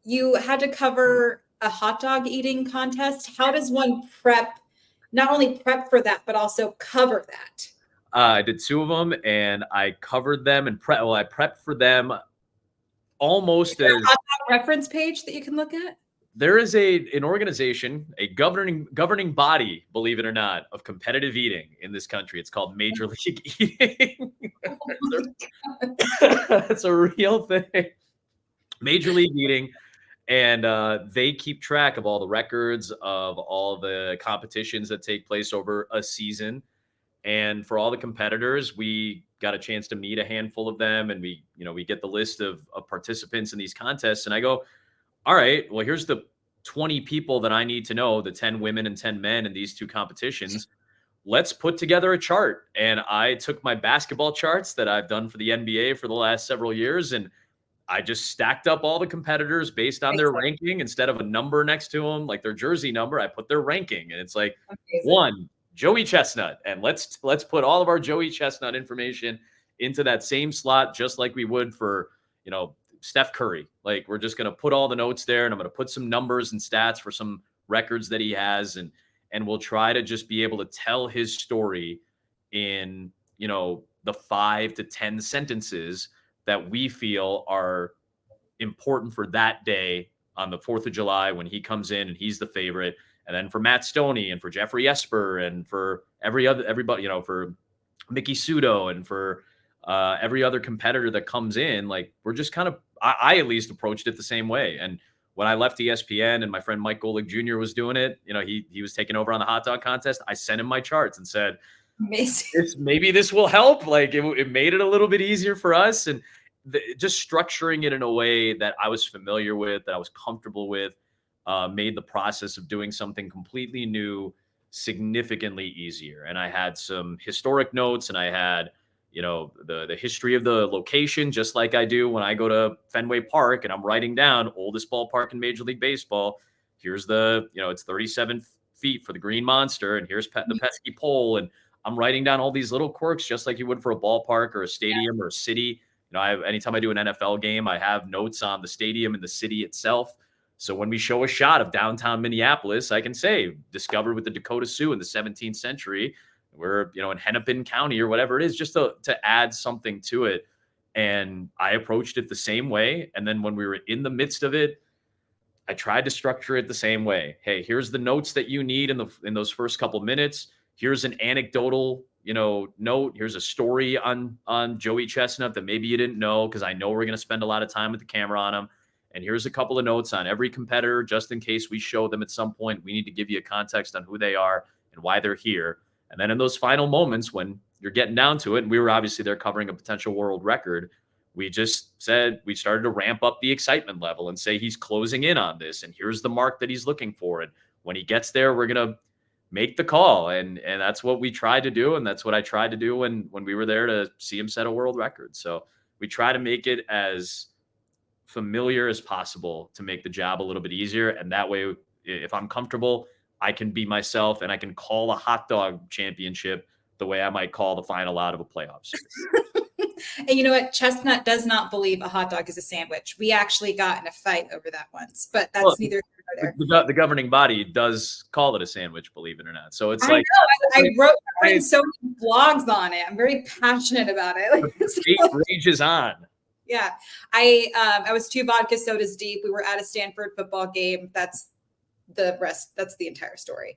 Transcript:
you had to cover a hot dog eating contest. How does one not only prep for that, but also cover that? I did 2 of them, and I covered them and I prepped for them almost as. A hot dog reference page that you can look at? There is an organization, a governing body, believe it or not, of competitive eating in this country. It's called Major League Eating. That's a real thing. Major League Eating. And they keep track of all the records of all the competitions that take place over a season. And for all the competitors, we got a chance to meet a handful of them, and we get the list of participants in these contests. And I go, all right, well, here's the 20 people that I need to know, the 10 women and 10 men in these 2 competitions. Let's put together a chart. And I took my basketball charts that I've done for the NBA for the last several years, and I just stacked up all the competitors based on their ranking. Instead of a number next to them, like their jersey number, I put their ranking. And it's like, amazing. 1, Joey Chestnut. And let's put all of our Joey Chestnut information into that same slot, just like we would for, Steph Curry. Like, we're just going to put all the notes there, and I'm going to put some numbers and stats for some records that he has. And we'll try to just be able to tell his story in, the 5 to 10 sentences that we feel are important for that day on the 4th of July when he comes in and he's the favorite. And then for Matt Stoney and for Jeffrey Esper and for everybody, for Mickey Sudo and for every other competitor that comes in, like, we're just kind of, I at least approached it the same way. And when I left ESPN and my friend Mike Golick Jr. was doing it, he was taking over on the hot dog contest. I sent him my charts and said, maybe this will help. Like, it made it a little bit easier for us. And just structuring it in a way that I was familiar with, that I was comfortable with, made the process of doing something completely new significantly easier. And I had some historic notes, and I had, the history of the location, just like I do when I go to Fenway Park and I'm writing down oldest ballpark in Major League Baseball. Here's it's 37 feet for the Green Monster, and here's the pesky pole. And I'm writing down all these little quirks, just like you would for a ballpark or a stadium or a city. Anytime I do an NFL game, I have notes on the stadium and the city itself. So when we show a shot of downtown Minneapolis, I can say, discovered with the Dakota Sioux in the 17th century. We're, in Hennepin County or whatever it is, just to add something to it. And I approached it the same way. And then when we were in the midst of it, I tried to structure it the same way. Hey, here's the notes that you need in those first couple minutes. Here's an anecdotal, note. Here's a story on Joey Chestnut that maybe you didn't know, because I know we're going to spend a lot of time with the camera on him. And here's a couple of notes on every competitor, just in case we show them at some point. We need to give you a context on who they are and why they're here. And then in those final moments when you're getting down to it, and we were obviously there covering a potential world record, we just said, we started to ramp up the excitement level and say, he's closing in on this, and here's the mark that he's looking for. And when he gets there, we're going to make the call. And that's what we tried to do. And that's what I tried to do when we were there to see him set a world record. So we try to make it as familiar as possible to make the job a little bit easier. And that way, if I'm comfortable, I can be myself, and I can call a hot dog championship the way I might call the final out of a playoff series. And you know what? Chestnut does not believe a hot dog is a sandwich. We actually got in a fight over that once, but that's neither here nor there. The governing body does call it a sandwich, believe it or not. So it's I wrote so many blogs on it. I'm very passionate about it. It rages on. Yeah. I was 2 vodka sodas deep. We were at a Stanford football game. That's the rest. That's the entire story.